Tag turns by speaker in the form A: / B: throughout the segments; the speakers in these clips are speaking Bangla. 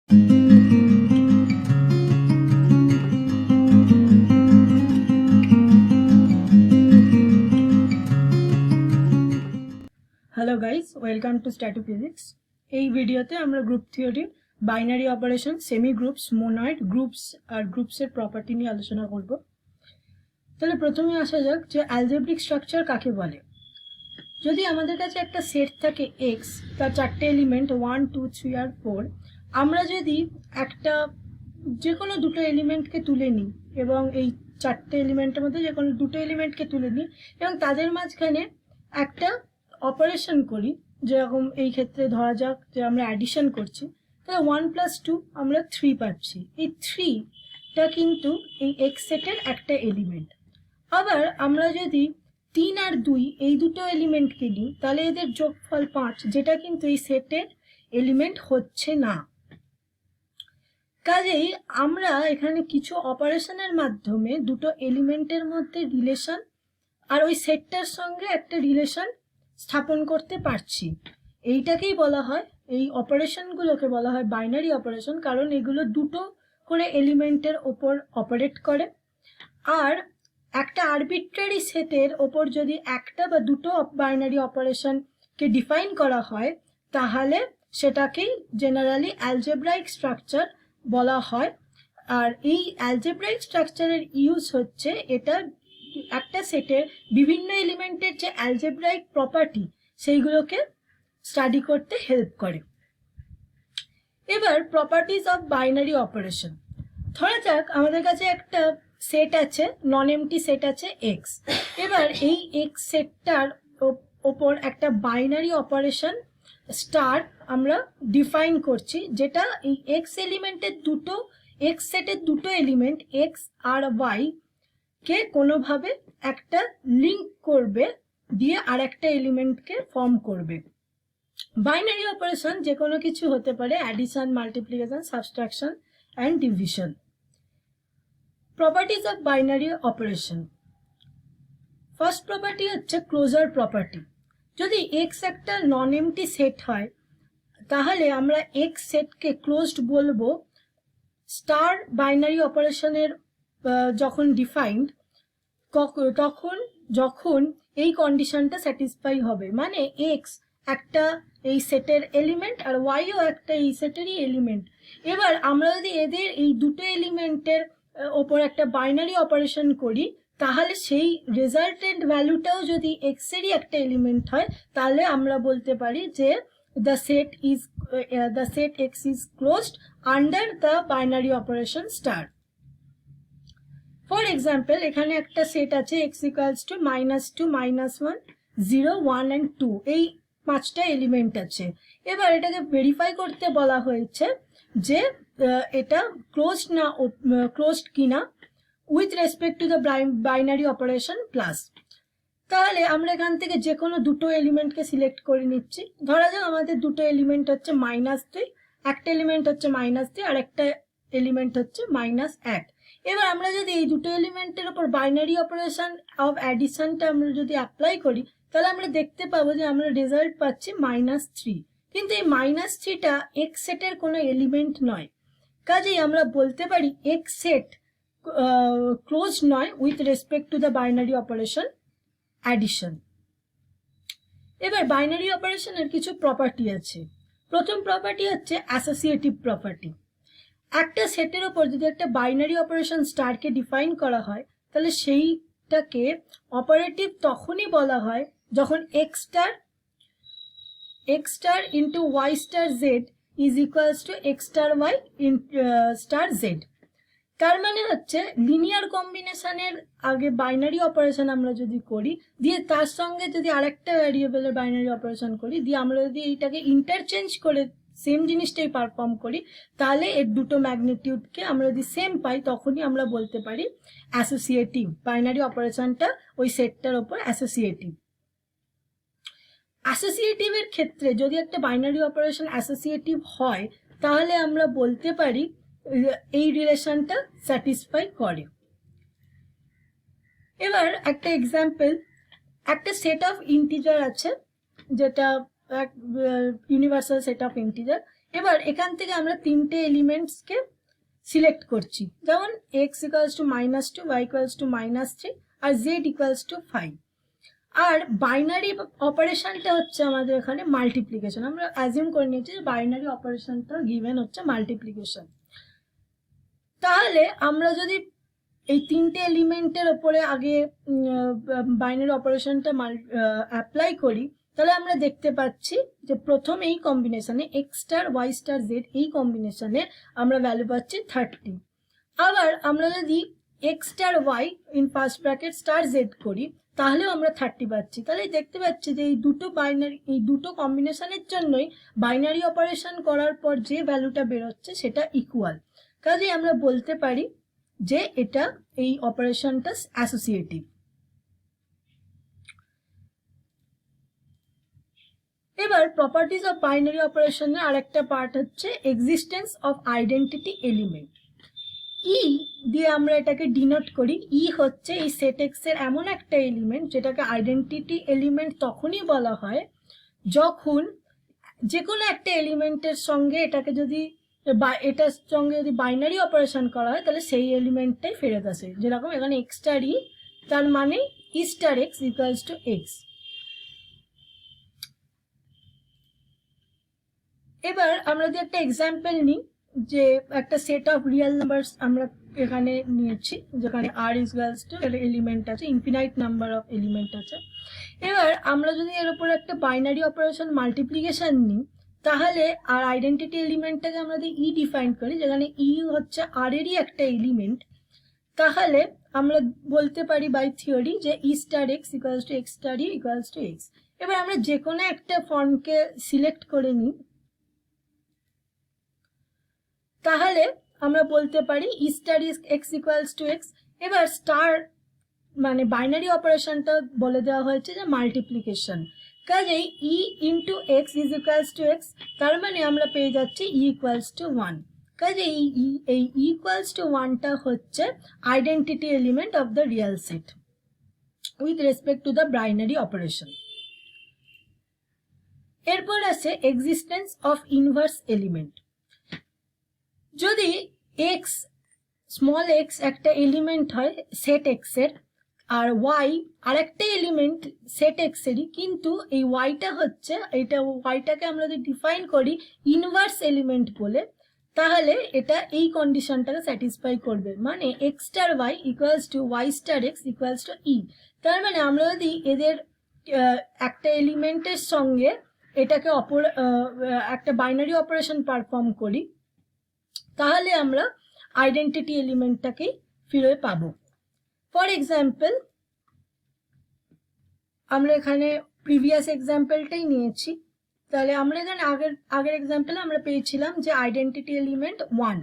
A: Hello guys, welcome to static physics. এই ভিডিওতে আমরা group theory, binary operation, semi groups, monoid groups আর গ্রুপসের প্রপার্টি নিয়ে আলোচনা করব। তাহলে প্রথমে আসা যাক যে অ্যালজেব্রিক স্ট্রাকচার কাকে বলে। যদি আমাদের কাছে একটা সেট থাকে এক্স, তার চারটে এলিমেন্ট 1, 2, 3 আর 4, আমরা যদি একটা যে কোনো দুটো এলিমেন্টকে তুলে নিই এবং এই চারটে এলিমেন্টের মধ্যে যে কোনো দুটো এলিমেন্টকে তুলে নিই এবং তাদের মাঝখানে একটা অপারেশন করি, যেরকম এই ক্ষেত্রে ধরা যাক যে আমরা অ্যাডিশন করছি, তাহলে 1 + 2 আমরা 3 পাচ্ছি। এই 3টা কিন্তু এই এক্স সেটের একটা এলিমেন্ট। আবার আমরা যদি 3 আর 2 এই দুটো এলিমেন্টকে নিই, তাহলে এদের যোগফল 5, যেটা কিন্তু এই সেটের এলিমেন্ট হচ্ছে না। কাজেই আমরা এখানে কিছু অপারেশনের মাধ্যমে দুটো এলিমেন্টের মধ্যে রিলেশন আর ওই সেটটার সঙ্গে একটা রিলেশন স্থাপন করতে পারছি। এইটাকেই বলা হয়, এই অপারেশনগুলোকে বলা হয় বাইনারি অপারেশন, কারণ এগুলো দুটো করে এলিমেন্টের ওপর অপারেট করে। আর একটা আরবিট্রারি সেটের ওপর যদি একটা বা দুটো বাইনারি অপারেশনকে ডিফাইন করা হয়, তাহলে সেটাকেই জেনারেলি অ্যালজেব্রাইক স্ট্রাকচার বলা হয়। আর এই অ্যালজেব্রাইক স্ট্রাকচারের ইউজ হচ্ছে এটা একটা সেটের বিভিন্ন এলিমেন্টের যে অ্যালজেব্রাইক প্রপার্টি, সেইগুলোকে স্টাডি করতে হেল্প করে। এবার প্রপার্টিজ অফ বাইনারি অপারেশন। ধরা যাক আমাদের কাছে একটা সেট আছে, নন এমটি সেট আছে এক্স। এবার এই এক্স সেটটার ওপর একটা বাইনারি অপারেশন স্টার আমরা ডিফাইন করছি, যেটা এই এক্স এলিমেন্টের দুটো এক্স সেটের দুটো এলিমেন্ট এক্স আর ওয়াই কে কোনোভাবে একটা লিঙ্ক করবে, দিয়ে আর একটা এলিমেন্টকে ফর্ম করবে। বাইনারি অপারেশন যে কোনো কিছু হতে পারে, addition, multiplication, subtraction and division. Properties of binary operation. First property হচ্ছে ক্লোজার প্রপার্টি। যদি এক্স একটা নন এমটি সেট হয়, তাহলে আমরা এক্স সেটকে ক্লোজড বলবো স্টার বাইনারি অপারেশনের যখন ডিফাইন্ড, তখন যখন এই কন্ডিশনটা স্যাটিসফাই হবে, মানে এক্স একটা এই সেটের এলিমেন্ট আর ওয়াইও একটা এই সেটেরই এলিমেন্ট। এবার আমরা যদি এদের এই দুটো এলিমেন্টের ওপর একটা বাইনারি অপারেশন করি, তাহলে সেই রেজাল্টেন্ট ভ্যালুটাও যদি এক্সেরই একটা এলিমেন্ট হয়, তাহলে আমরা বলতে পারি যে the set X is closed under the binary operation star. For example, এখানে একটা সেট আছে x equals to -2, -1, 0, 1 and 2, এই 5টা এলিমেন্ট আছে। এবার এটাকে ভেরিফাই করতে বলা হয়েছে যে এটা ক্লোজড কিনা with respect to the binary operation plus. তাহলে আমরা এখান থেকে যে কোনো দুটো এলিমেন্টকে সিলেক্ট করে নিচ্ছি। ধরা যাক আমাদের দুটো এলিমেন্ট হচ্ছে -2, একটা এলিমেন্ট হচ্ছে -3 আর একটা এলিমেন্ট হচ্ছে -1। এবার আমরা যদি এই দুটো এলিমেন্টের উপর বাইনারি অপারেশন অফ অ্যাডিশনটা আমরা যদি অ্যাপ্লাই করি, তাহলে আমরা দেখতে পাবো যে আমরা রেজাল্ট পাচ্ছি -3। কিন্তু এই -3টা এক্স সেটের কোনো এলিমেন্ট নয়, কাজেই আমরা বলতে পারি এক্স সেট ক্লোজ নয় with respect to the binary operation addition. এবার বাইনারি অপারেশনের কিছু প্রপার্টি আছে। প্রথম প্রপার্টি হচ্ছে অ্যাসোসিয়েটিভ প্রপার্টি। একটা সেটের ওপর যদি একটা বাইনারি অপারেশন স্টারকে ডিফাইন করা হয়, তাহলে সেইটাকে অপারেটিভ তখনই বলা হয় যখন x star into y star z is equals to x star y star z. তার মানে হচ্ছে লিনিয়ার কম্বিনেশনের আগে বাইনারি অপারেশন আমরা যদি করি, দিয়ে তার সঙ্গে যদি আরেকটা ভ্যারিয়েবলের বাইনারি অপারেশন করি, দিয়ে আমরা যদি এইটাকে ইন্টারচেঞ্জ করে সেম জিনিসটাই পারফর্ম করি, তাহলে এর দুটো ম্যাগনিটিউডকে আমরা যদি সেম পাই, তখনই আমরা বলতে পারি অ্যাসোসিয়েটিভ, বাইনারি অপারেশনটা ওই সেটটার ওপর অ্যাসোসিয়েটিভ। অ্যাসোসিয়েটিভের ক্ষেত্রে যদি একটা বাইনারি অপারেশন অ্যাসোসিয়েটিভ হয়, তাহলে আমরা বলতে পারি এই রিলেশনটা স্যাটিসফাই করে। এবার একটা এক্সাম্পল, একটা সেট অফ ইন্টিজার আছে, যেটা ইউনিভার্সাল সেট অফ ইন্টিজার। এবার এখান থেকে আমরা তিনটে এলিমেন্টসকে সিলেক্ট করছি, যেমন x equals to -2, y equals to -3 আর z ইকুয়ালস টু 5। আর বাইনারি অপারেশনটা হচ্ছে আমাদের এখানে মাল্টিপ্লিকেশন। আমরা অ্যাজিউম করে নিয়েছি যে বাইনারি অপারেশনটা গিভেন হচ্ছে মাল্টিপ্লিকেশন। তাহলে আমরা যদি এই তিনটে এলিমেন্টের ওপরে আগে বাইনারি অপারেশনটা অ্যাপ্লাই করি, তাহলে আমরা দেখতে পাচ্ছি যে প্রথম এই কম্বিনেশনে x star y star z এই কম্বিনেশনে আমরা ভ্যালু পাচ্ছি 30। আবার আমরা যদি x star y in first bracket star z করি তাহলেও আমরা 30 পাচ্ছি। তাহলে দেখতে পাচ্ছি যে এই দুটো কম্বিনেশনের জন্যই বাইনারি অপারেশন করার পর যে ভ্যালুটা বেরোচ্ছে সেটা ইকুয়াল। কাজেই আমরা বলতে পারি যে এটা এই অপারেশনটা অ্যাসোসিয়েটিভ। এবার প্রপার্টিজ অফ বাইনারি অপারেশনের আরেকটা পার্ট হচ্ছে এক্সিস্টেন্স অফ আইডেন্টিটি এলিমেন্ট। ই দিয়ে আমরা এটাকে ডিনোট করি। ই হচ্ছে এই সেট এক্স এর এমন একটা এলিমেন্ট যেটাকে আইডেন্টিটি এলিমেন্ট তখনই বলা হয় যখন যে কোনো একটা এলিমেন্টের সঙ্গে এটাকে যদি এটার সঙ্গে যদি বাইনারি অপারেশন করা হয় তাহলে সেই এলিমেন্টটাই ফেরত আসে। যেরকম এখানে এক্স স্টার ই, তার মানে E star X equals to X. এবার আমরা যদি একটা এক্সাম্পল নিই, যে একটা সেট অফ রিয়েল নাম্বারস আমরা এখানে নিয়েছি, যেখানে আর ইকুয়ালস টু এলিমেন্ট আছে, ইনফিনাইট নাম্বার অফ এলিমেন্ট আছে। এবার আমরা যদি এর উপর একটা বাইনারি অপারেশন মাল্টিপ্লিকেশন নিই, তাহলে আর আইডেন্টিটি এলিমেন্টটাকে আমরা যদি ই ডিফাইন করি, যেখানে ই হচ্ছে আর এরই একটা এলিমেন্ট, তাহলে আমরা বলতে পারি বাই থিওরি যে E star X equals to x star E equals to X. এবার আমরা যে কোনো একটা ফর্মকে সিলেক্ট করে নিই, তাহলে আমরা বলতে পারি E star X equals to X. এবার স্টার মানে বাইনারি অপারেশনটা বলে দেওয়া হয়েছে যে মাল্টিপ্লিকেশন, কাজেই E into X is equals to X, তার মানে আমরা পেয়ে যাচ্ছি ই ইকুয়ালস টু 1। কাজেই এই ইকুয়ালস টু 1টা হচ্ছে identity element of the real set with respect to the binary operation. এরপর আছে এক্সিস্টেন্স অফ ইনভার্স এলিমেন্ট। যদি এক্স স্মল এক্স একটা এলিমেন্ট হয় সেট এক্স এর, আর ওয়াই আরেকটা এলিমেন্ট সেট এক্স এরই, কিন্তু এই ওয়াইটা হচ্ছে ওয়াইটাকে আমরা যদি ডিফাইন করি ইনভার্স এলিমেন্ট বলে, তাহলে এটা এই কন্ডিশনটাকে স্যাটিসফাই করবে, মানে X star Y equals to Y star X equals to E. তার মানে আমরা যদি এদের একটা এলিমেন্টের সঙ্গে এটাকে একটা বাইনারি অপারেশন পারফর্ম করি, তাহলে আমরা আইডেন্টিটি এলিমেন্টটাকেই ফিরে পাবো। ফর এক্সাম্পল, আমরা এখানে প্রিভিয়াস এক্সাম্পলটাই নিয়েছি, তাহলে আমরা এখানে আগের এক্সাম্পলে আমরা পেয়েছিলাম যে আইডেন্টিটি এলিমেন্ট 1।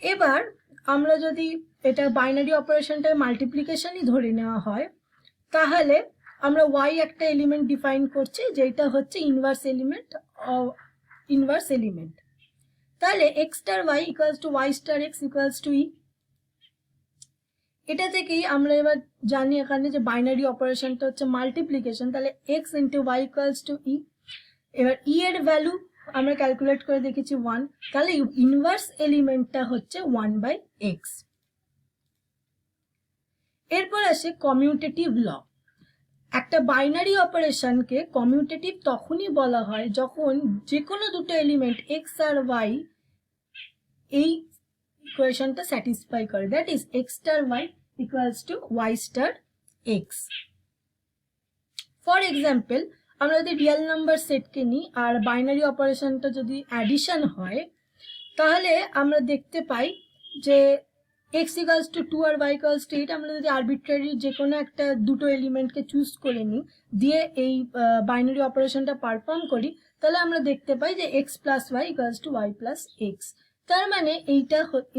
A: এবার আমরা যদি এটা বাইনারি অপারেশনটা মাল্টিপ্লিকেশনই ধরে নেওয়া হয়, তাহলে আমরা ওয়াই একটা এলিমেন্ট ডিফাইন করছি যেটা হচ্ছে ইনভার্স এলিমেন্ট। তাহলে X star Y equals to Y star X equals to E. এটা থেকেই আমরা এবার জানি এখানে যে বাইনারি অপারেশনটা হচ্ছে মাল্টিপ্লিকেশন, তাহলে X into Y equals to E. এবার ই এর ভ্যালু আমরা ক্যালকুলেট করে দেখেছি 1, তাহলে ইনভার্স এলিমেন্টটা হচ্ছে 1/x। এরপর আসে কমিউটেটিভ ল। একটা বাইনারি অপারেশনকে কমিউটেটিভ তখনই বলা হয় যখন যে কোনো দুটো এলিমেন্ট এক্স আর ওয়াই এই ইকুয়েশনটা স্যাটিসফাই করে, that is x star Y equals to Y star x. For example, আমরা যদি রিয়েল নাম্বার সেটকে নিই আর বাইনারি অপারেশনটা যদি অ্যাডিশন হয়, তাহলে আমরা দেখতে পাই যে এক্স ইকুয়ালস টু 2 আর ওয়াই ইকুয়ালস টু 8, আমরা যদি আরবিট্রারি যে কোনো একটা দুটো এলিমেন্টকে চুজ করে নিই, দিয়ে এই বাইনারি অপারেশনটা পারফর্ম করি, তাহলে আমরা দেখতে পাই যে X plus Y equals to Y plus X. তার মানে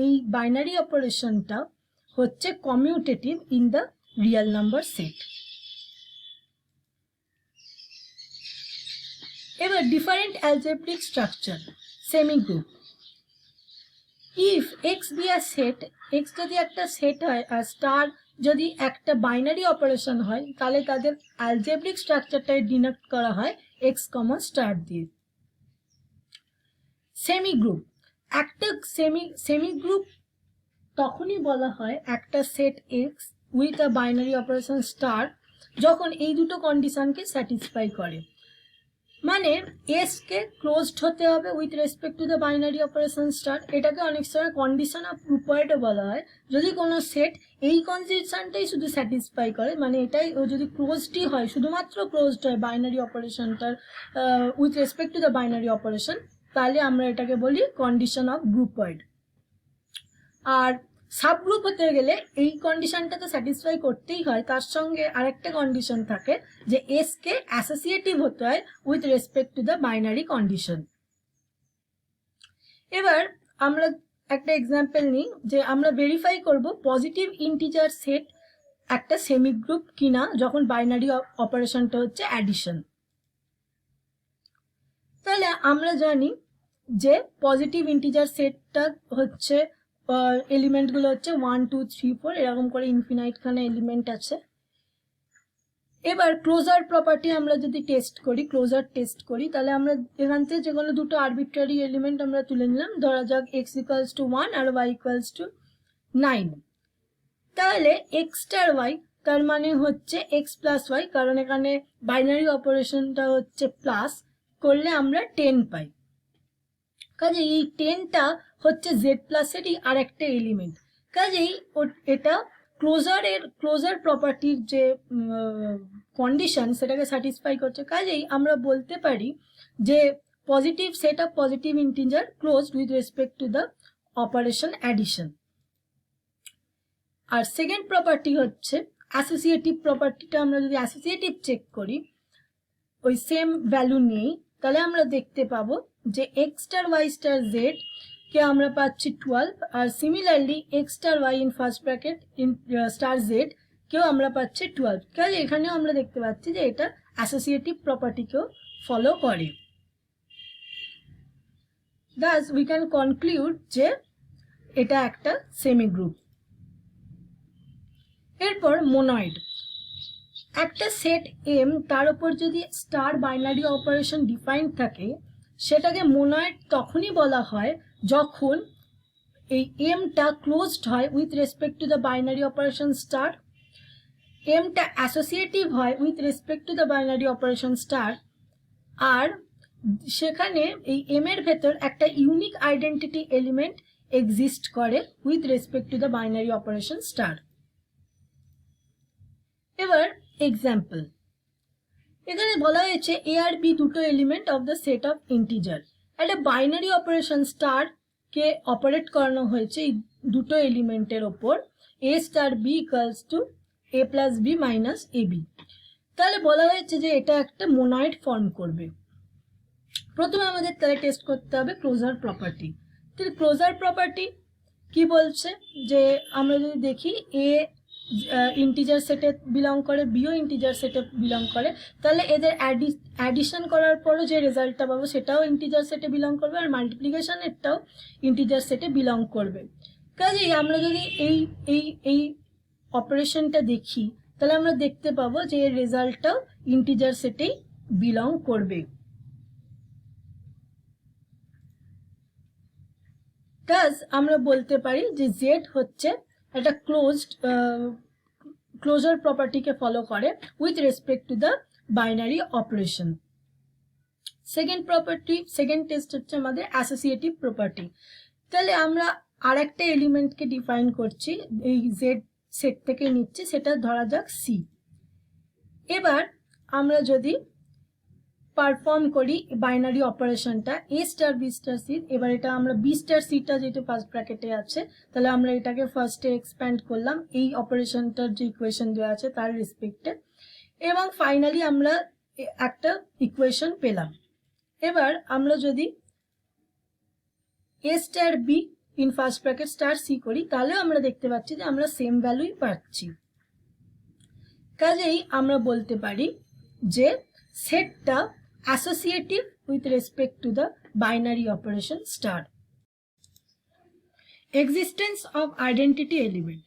A: এই বাইনারি অপারেশনটা হচ্ছে commutative in the real number set. এবার different algebraic structure, semi group. If X be a set, X যদি একটা সেট হয় আর স্টার যদি একটা বাইনারি অপারেশন হয়, তাহলে তাদের অ্যালজেব্রিক স্ট্রাকচারটাই ডিনোট করা হয় এক্স কমা স্টার দিয়ে। সেমি গ্রুপ, একটা সেমি গ্রুপ তখনই বলা হয় একটা set x with a binary operation star যখন এই দুটো কন্ডিশনকে স্যাটিসফাই করে। মানে এস কে ক্লোজড হতে হবে with respect to the binary operation star. এটাকে অনেক সময় কন্ডিশন অফ গ্রুপয়েডও বলা হয়। যদি কোনো সেট এই কন্ডিশনটাই শুধু স্যাটিসফাই করে, মানে এটাই যদি ক্লোজডই হয়, শুধুমাত্র ক্লোজড হয় বাইনারি অপারেশনটার with respect to the binary operation, তাহলে আমরা এটাকে বলি কন্ডিশন অফ গ্রুপয়েড। আর সাবগ্রুপ হতে গেলে এই কন্ডিশনটা তো স্যাটিসফাই করতেই হয়, তার সঙ্গে আরেকটা কন্ডিশন থাকে যে এস কে অ্যাসোসিয়েটিভ হতে হয় with respect to the binary condition. এবার আমরা একটা এক্সাম্পল নিই যে আমরা ভেরিফাই করব পজিটিভ ইন্টিজার সেট একটা সেমি গ্রুপ কিনা যখন বাইনারি অপারেশনটা হচ্ছে অ্যাডিশন। তাহলে আমরা জানি যে পজিটিভ ইন্টিজার সেটটা হচ্ছে এলিমেন্টগুলো হচ্ছে 1 2 3 4 এরকম করে ইনফিনাইট খানে এলিমেন্ট আছে। এবার ক্লোজার প্রপার্টি আমরা যদি ক্লোজার টেস্ট করি তাহলে আমরা এখান থেকে যে কোনো দুটো আরবিট্রারি এলিমেন্ট আমরা তুলে নিলাম, ধরা যাক x ইকুয়ালস টু 1 আর y ইকুয়ালস টু 9। তাহলে x স্টার y তার মানে হচ্ছে x প্লাস y, কারণ এখানে বাইনারি অপারেশনটা হচ্ছে প্লাস করলে আমরা 10 পাই। কাজে এই 10টা হচ্ছে z প্লাসেরই আর একটা এলিমেন্ট। কাজেই এটা ক্লোজার প্রপার্টির যে কন্ডিশন সেটাকে স্যাটিসফাই করছে। কাজেই আমরা বলতে পারি যে positive set of positive integer closed with respect to the operation addition. আর সেকেন্ড প্রপার্টি হচ্ছে অ্যাসোসিয়েটিভ প্রপার্টিটা। আমরা যদি অ্যাসোসিয়েটিভ চেক করি ওই সেম ভ্যালু নেই, তাহলে আমরা দেখতে পাবো যে x star y star z কে আমরা পাচ্ছি 12, আর similarly x star y in first bracket in star z কেও আমরা পাচ্ছি 12। কাজে এখানেও আমরা দেখতে পাচ্ছি যে এটা অ্যাসোসিয়েটিভ প্রপার্টিকেও ফলো করে। Thus we can conclude যে এটা একটা সেমি গ্রুপ। এরপর মোনয়েড, একটা সেট এম তার উপর যদি স্টার বাইনারি অপারেশন ডিফাইন্ড থাকে সেটাকে মোনয়েড তখনই বলা হয় যখন এই এমটা ক্লোজড হয় with respect to the binary operation star, এমটা অ্যাসোসিয়েটিভ হয় with respect to the binary operation star, আর সেখানে এই এম এর ভেতর একটা ইউনিক আইডেন্টিটি এলিমেন্ট এক্সিস্ট করে with respect to the binary operation star. এবার এক্সাম্পল, এখানে বলা হয়েছে এ আর বি দুটো element of the set of integer. একটা বাইনারি অপারেশন স্টার কে অপারেট করানো হয়েছে এই দুটো এলিমেন্টের ওপর, এ star B equals to a plus b minus a b. তাহলে বলা হয়েছে যে এটা একটা মোনয়েড ফর্ম করবে। প্রথমে আমাদের তাহলে টেস্ট করতে হবে ক্লোজার প্রপার্টি। তাহলে ক্লোজার প্রপার্টি কি বলছে যে আমরা যদি দেখি এ ইন্টিজার সেটে বিলং করে, বিও ইন্টিজার সেটে বিলং করে, তাহলে এদের অ্যাডিশন করার পরও যে রেজাল্টটা পাবো সেটাও ইন্টিজার সেটে বিলং করবে, আর মাল্টিপ্লিকেশনেরটাও ইন্টিজার সেটে বিলং করবে। কাজেই আমরা যদি এই এই এই অপারেশনটা দেখি তাহলে আমরা দেখতে পাবো যে এর রেজাল্টটাও ইন্টিজার সেটেই বিলং করবে। Thus আমরা বলতে পারি যে z হচ্ছে একটা ক্লোজার প্রপার্টিকে ফলো করে with respect to the binary operation. Second test হচ্ছে আমাদের অ্যাসোসিয়েটিভ প্রপার্টি। তাহলে আমরা আরেকটা এলিমেন্টকে ডিফাইন করছি, এই z সেট থেকে নিচ্ছি, সেটা ধরা যাক c। এবার আমরা যদি পারফর্ম করি বাইনারি অপারেশনটা এ স্টার বি স্টার সি, এবার এটা আমরা বি স্টার সিটা যেহেতু ফার্স্ট ব্র্যাকেটে আছে তাহলে আমরা এটাকে ফার্স্টে এক্সপ্যান্ড করলাম এই অপারেশনটার যে ইকুয়েশন দেওয়া আছে তার রেসপেক্টে, এবং ফাইনালি আমরা একটা ইকুয়েশন পেলাম। এবার আমরা যদি A star B in first bracket star C করি তাহলেও আমরা দেখতে পাচ্ছি যে আমরা সেম ভ্যালুই পাচ্ছি। কাজেই আমরা বলতে পারি যে সেটটা associative with respect to the binary operation star. Existence of identity element.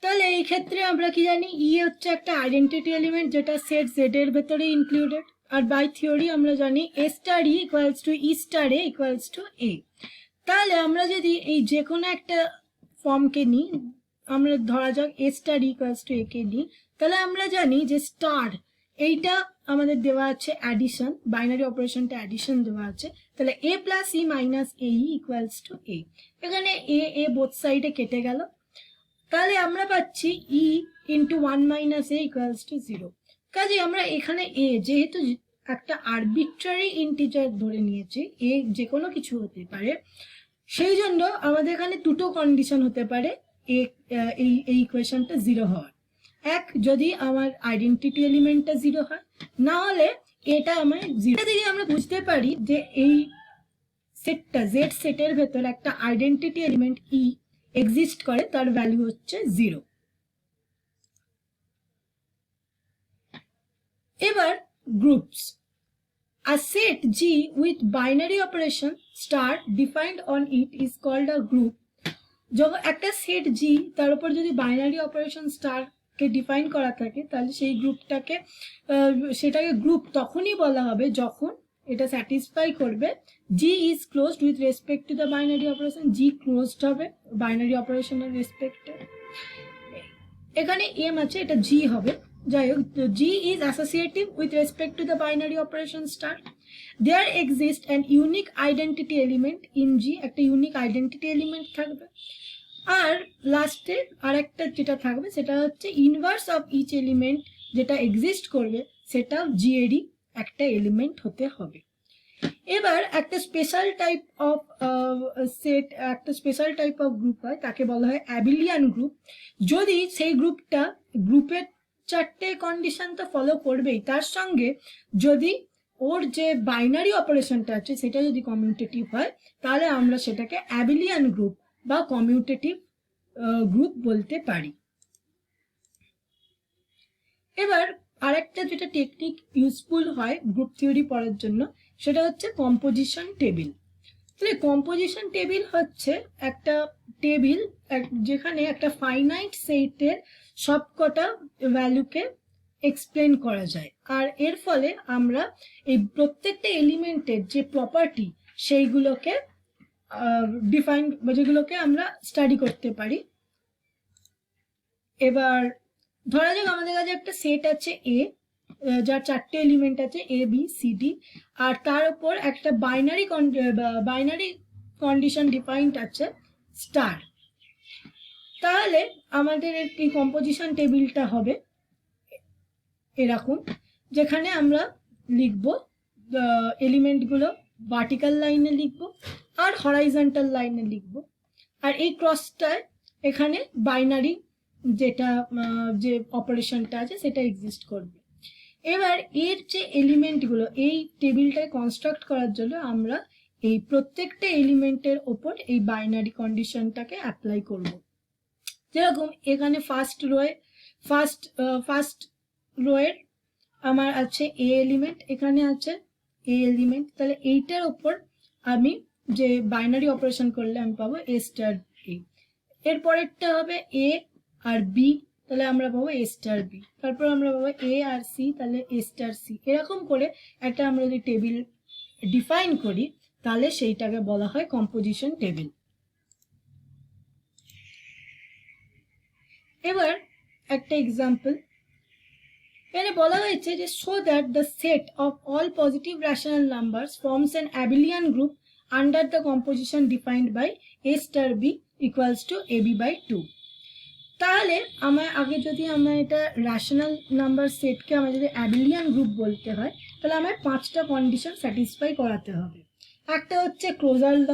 A: তাহলে এই ক্ষেত্রে আমরা কি জানি, ই হচ্ছে একটা আইডেন্টিটি এলিমেন্ট যেটা সেট জেড এর ভেতরে ইনক্লুডেড, আর বাই থিওরি আমরা জানি A star E equals to E star A equals to A. তাহলে আমরা যদি এই যে কোনো একটা ফর্মকে নিই, আমরা ধরা যাক এ স্টার ইকুয়ালস টু এ কে নিই, তাহলে আমরা জানি যে স্টার এইটা আমাদের দেওয়া আছে অ্যাডিশন, বাইনারি অপারেশনটা অ্যাডিশন দেওয়া আছে, তাহলে A plus E minus A equals to A. এখানে এ বোথ সাইডে কেটে গেল, তাহলে আমরা পাচ্ছি E into 1 minus A equals to 0। কাজে আমরা এখানে এ যেহেতু একটা আরবিট্রারি ইন্টিজার ধরে নিয়েছি, এ যে কোনো কিছু হতে পারে, সেই জন্য আমাদের এখানে দুটো কন্ডিশন হতে পারে এই ইকুয়েশনটা 0 হওয়ার। এক, যদি আমার আইডেন্টিটি এলিমেন্টটা 0 হয়, না হলে এটা আমার 0। থেকে আমরা বুঝতে পারি যে এই সেটটা জেড সেটের ভেতর একটা আইডেন্টিটি এলিমেন্ট ই এক্সিস্ট করে, তার ভ্যালু হচ্ছে 0। এবার groups. A set G with binary operation star defined on it is called a group. যখন একটা সেট জি তার উপর যদি বাইনারি অপারেশন স্টার কে ডিফাইন করা থাকে, তাহলে সেই গ্রুপটাকে সেটাকে গ্রুপ তখনই বলা হবে যখন এটা স্যাটিসফাই করবে G is closed with respect to the binary operation. G closed হবে বাইনারি অপারেশনের রেসপেক্টে। এখানে এম আছে, এটা জি হবে। যাই হোক, G is associative with respect to the binary operation star. There exist an unique identity element in G, একটা ইউনিক আইডেন্টিটি এলিমেন্ট থাকবে। আর লাস্টে আরেকটা যেটা থাকবে সেটা হচ্ছে ইনভার্স অফ ইচ এলিমেন্ট যেটা এক্সিস্ট করবে সেটা জি এরই একটা এলিমেন্ট হতে হবে। এবার একটা স্পেশাল টাইপ অফ সেট, একটা স্পেশাল টাইপ অফ গ্রুপ হয়, তাকে বলা হয় অ্যাবিলিয়ান গ্রুপ। যদি সেই গ্রুপটা গ্রুপের 4টে কন্ডিশন তো ফলো করবেই, তার সঙ্গে যদি ওর যে বাইনারি অপারেশনটা আছে সেটা যদি কমিউটেটিভ হয়, তাহলে আমরা সেটাকে অ্যাবিলিয়ান গ্রুপ বা কমিউটেটিভ গ্রুপ বলতে পারি। এবার আরেকটা যেটা টেকনিক ইউজফুল হয় গ্রুপ থিওরি পড়ার জন্য, সেটা হচ্ছে কম্পোজিশন টেবিল। তাহলে কম্পোজিশন টেবিল হচ্ছে একটা টেবিল যেখানে একটা ফাইনাইট সেটের সবকটা ভ্যালুকে এক্সপ্লেন করা যায়, আর এর ফলে আমরা এই প্রত্যেকটা এলিমেন্টের যে প্রপার্টি সেইগুলোকে ডিফাইন, যেগুলোকে আমরা স্টাডি করতে পারি। এবার ধরা যাক আমাদের কাছে একটা সেট আছে এ, যার 4টে এলিমেন্ট আছে এ বি সি ডি, আর তার উপর একটা বাইনারি কন্ডিশন ডিফাইন্ড আছে স্টার। তাহলে আমাদের এই কম্পোজিশন টেবিলটা হবে এরকম, যেখানে আমরা লিখব এলিমেন্টগুলো ভার্টিক্যাল লাইনে লিখব আর হরাইজন্টাল লাইনে লিখব, আর এই ক্রসটায় এখানে বাইনারি যেটা যে অপারেশনটা আছে সেটা এক্সিস্ট করবে। এবার এর যে এলিমেন্টগুলো এই টেবিলটায় কনস্ট্রাক্ট করার জন্য আমরা এই প্রত্যেকটা এলিমেন্টের ওপর এই বাইনারি কন্ডিশনটাকে অ্যাপ্লাই করব। যেরকম এখানে ফার্স্ট রোয়ের আমার আছে এ এলিমেন্ট, এখানে আছে এ এলিমেন্ট, তাহলে এইটার ওপর আমি যে বাইনারি অপারেশন করলে আমি পাবো এ স্টার এ। এরপরেরটা হবে এ আর বি, তাহলে আমরা পাবো এ স্টার বি। তারপর আমরা পাবো এ আর সি, তাহলে এ স্টার সি। এরকম করে একটা আমরা যদি টেবিল ডিফাইন করি তাহলে সেইটাকে বলা হয় কম্পোজিশন টেবিল। এবার একটা এক্সাম্পল এখানে বলা হয়েছে যে show that the set of all positive rational numbers forms an abelian group under the composition defined by A star B equals to A B by 2। তাহলে আমার আগে যদি আমার এটা রেশনাল নাম্বার সেটকে আমার যদি অ্যাবিলিয়ান গ্রুপ বলতে হয়, তাহলে আমার 5টা কন্ডিশন স্যাটিসফাই করাতে হবে। একটা হচ্ছে ক্লোজার ল,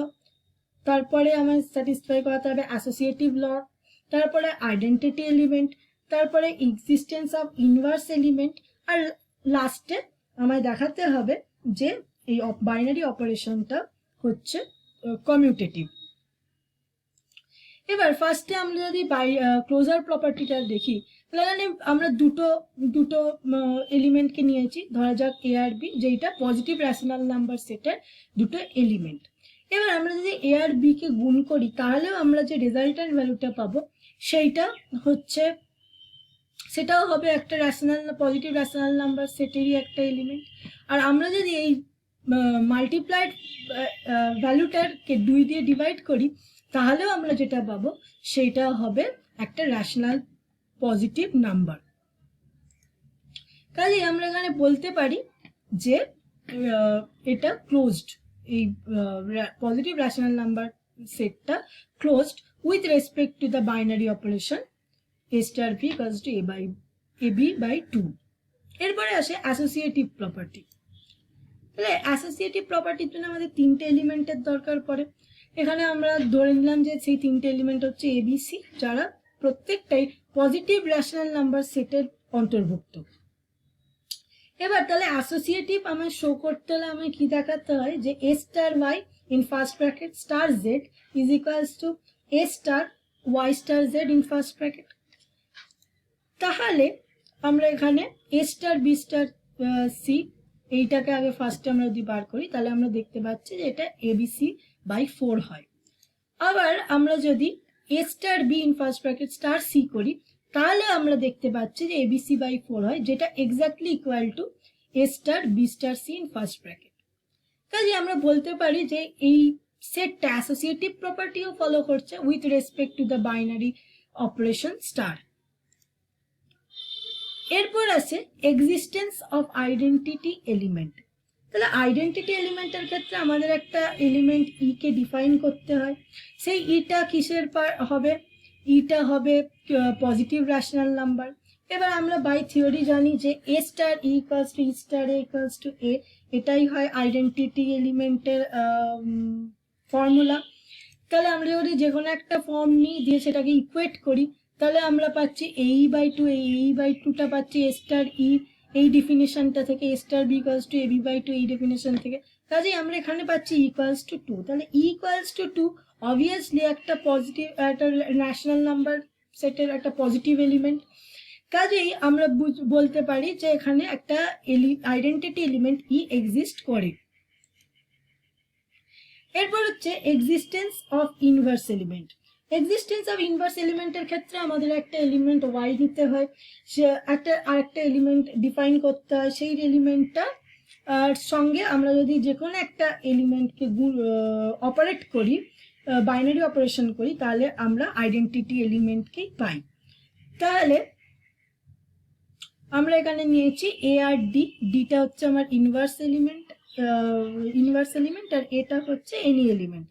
A: তারপরে আমার স্যাটিসফাই করাতে হবে অ্যাসোসিয়েটিভ ল, তারপরে আইডেন্টিটি এলিমেন্ট, তারপরে এক্সিস্টেন্স অফ ইনভার্স এলিমেন্ট, আর লাস্টে আমায় দেখাতে হবে যে এই বাইনারি অপারেশনটা হচ্ছে কমিউটেটিভ। এবার ফার্স্টে আমরা যদি ক্লোজার প্রপার্টিটা দেখি, তাহলে আমরা দুটো এলিমেন্টকে নিয়েছি, ধরা যাক এ আর বি, যেটা পজিটিভ রেশনাল নাম্বার সেটের দুটো এলিমেন্ট। এবার আমরা যদি এ আর বি কে গুণ করি তাহলেও আমরা যে রেজাল্টেন্ট ভ্যালুটা পাবো সেইটা হচ্ছে সেটাও হবে একটা রেশনাল পজিটিভ রেশনাল নাম্বার সেটেরই একটা এলিমেন্ট। আর আমরা যদি এই মাল্টিপ্লাইড ভ্যালুটাকে 2 দিয়ে ডিভাইড করি তাহলেও আমরা যেটা পাবো সেটা হবে একটা রেশনাল পজিটিভ নাম্বার। কাজেই আমরা এখানে বলতে পারি যে এটা ক্লোজড, এই পজিটিভ রেশনাল নাম্বার সেটটা closed with respect to the binary operation a star b equals to ab by 2। এরপরে আসে অ্যাসোসিয়েটিভ প্রপার্টি। তাহলে অ্যাসোসিয়েটিভ প্রপার্টির জন্য আমাদের 3টে এলিমেন্টের দরকার পড়ে। এখানে আমরা ধরে নিলাম যে সেই 3টে এলিমেন্ট হচ্ছে এ বি সি, যারা প্রত্যেকটাই পজিটিভ রেশনাল নাম্বার সেটের অন্তর্ভুক্ত। এবার তাহলে অ্যাসোসিয়েটিভ আমার শো করতে হলে আমি কি দেখাতে হয় যে a star y in first bracket star z is equals to a star y star z in first bracket। তাহলে আমরা এখানে a star b star c এইটাকে আগে ফার্স্টে আমরা যদি বার করি তাহলে আমরা দেখতে পাচ্ছি যে এটা abc বাই 4 হয়। আবার আমরা যদি a star b in first bracket star c করি তাহলে আমরা দেখতে পাচ্ছি যে abc বাই 4 হয়, যেটা exactly equal to a star b star c in first bracket। কাজে আমরা বলতে পারি যে এই সেটটা অ্যাসোসিয়েটিভ প্রপার্টিও ফলো করছে with respect to the binary operation star. এরপর আছে এক্সিস্টেন্স অফ আইডেন্টিটি এলিমেন্ট। তাহলে আইডেন্টিটি এলিমেন্টের ক্ষেত্রে আমাদের একটা এলিমেন্ট ই কে ডিফাইন করতে হয়। সেই ইটা কিসের হবে? ইটা হবে পজিটিভ রেশনাল নাম্বার। এবার আমরা বাই থিওরি জানি যে A star E equals to E star A equals to A, এটাই হয় আইডেন্টিটি এলিমেন্টের ফর্মুলা। তাহলে আমরা যদি যে কোনো একটা ফর্ম নিই দিয়ে সেটাকে ইকুয়েট করি তাহলে আমরা পাচ্ছি এই বাই 2, এই বাই 2টা পাচ্ছি এ স্টার ই এই ডিফিনিশনটা থেকে, A star B equals to A B by 2 এই ডেফিনেশন থেকে। কাজেই আমরা এখানে পাচ্ছি ইকুয়ালস টু 2। তাহলে ইকুয়ালস টু 2 অবভিয়াসলি একটা পজিটিভ, একটা ন্যাশনাল নাম্বার সেটের একটা পজিটিভ এলিমেন্ট। কাজেই আমরা বলতে পারি যে এখানে একটা আইডেন্টিটি এলিমেন্ট ই এক্সিস্ট করে। এরপর হচ্ছে existence of inverse element. Existence of inverse এলিমেন্টের ক্ষেত্রে আমাদের একটা এলিমেন্ট ওয়াই দিতে হয়, সে আরেকটা এলিমেন্ট ডিফাইন করতে হয়। সেই এলিমেন্টটা সঙ্গে আমরা যদি যে কোনো একটা এলিমেন্টকে অপারেট করি, বাইনারি অপারেশন করি, তাহলে আমরা আইডেন্টিটি এলিমেন্টকেই পাই। তাহলে আমরা এখানে নিয়েছি এ আর ডি, ডিটা হচ্ছে আমার ইনভার্স এলিমেন্ট আর এটা হচ্ছে এনি এলিমেন্ট।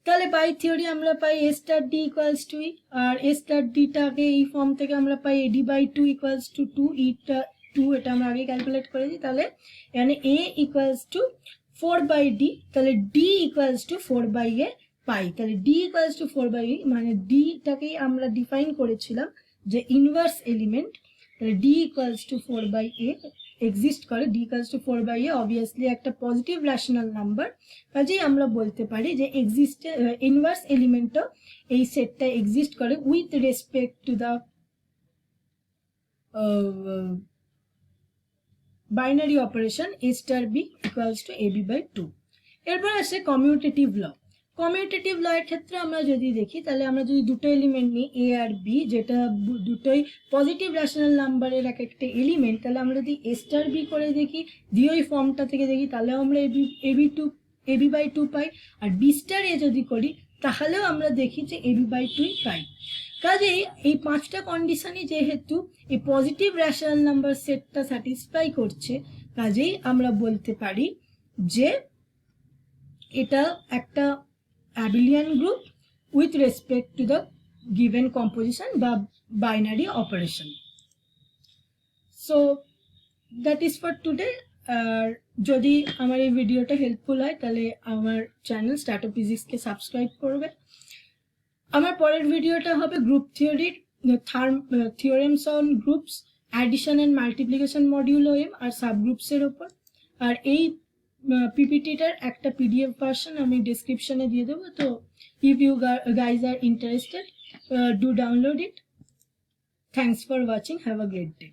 A: তাহলে বাই থিওরি আমরা পাই A star D equals to E, আর এ স্টার ডিটাকে এই ফর্ম থেকে আমরা পাই এডি বাই 2 ইকুয়ালস টু 2, ইটা 2 এটা আমরা আগে ক্যালকুলেট করেছি। তাহলে এখানে A equals to 4 by D, তাহলে D equals to 4 by A পাই। তাহলে D equals to 4 by A মানে ডিটাকেই আমরা ডিফাইন করেছিলাম যে ইনভার্স এলিমেন্ট। তাহলে D equals to 4 by A exist করে। D equals to 4 by A obviously একটা পজিটিভ রেশনাল নাম্বার। কাজেই আমরা বলতে পারি যে ইনভার্স এলিমেন্টও এই সেটটা এক্সিস্ট করে with respect to the binary operation a star B equals to A B by 2। এরপর আসে কমিউটেটিভ ল। কমিউটেটিভ ল এর ক্ষেত্রে আমরা যদি দেখি তাহলে আমরা যদি দুটো এলিমেন্ট নিই এ আর বি, যেটা দুটোই পজিটিভ রেশনাল নাম্বারের এক একটা এলিমেন্ট, তাহলে আমরা যদি এ স্টার বি করে দেখি দিয়ে ওই ফর্মটা থেকে দেখি তাহলেও আমরা এ বি বাই 2 পাই। আর বি স্টার এ যদি করি তাহলেও আমরা দেখি যে এ বি বাই 2 পাই। কাজেই এই 5টা কন্ডিশনই যেহেতু এই পজিটিভ রেশনাল নাম্বার সেটটা স্যাটিসফাই করছে, কাজেই আমরা বলতে পারি যে এটা একটা abelian group with respect to the given composition বা binary operation. So that is for today. যদি আমার এই ভিডিওটা হেল্পফুল হয় তাহলে আমার চ্যানেল স্টার্ট আপ ফিজিক্স কে সাবস্ক্রাইব করবে। আমার পরের ভিডিওটা হবে গ্রুপ থিওরির theorems on groups, addition and multiplication modulo M আর সাবগ্রুপসের উপর। আর এই পিপিটিটার একটা পিডিএফ ভার্সন আমি ডেসক্রিপশনে দিয়ে দেবো। তো if you guys are interested, do download it. Thanks for watching, have a great day.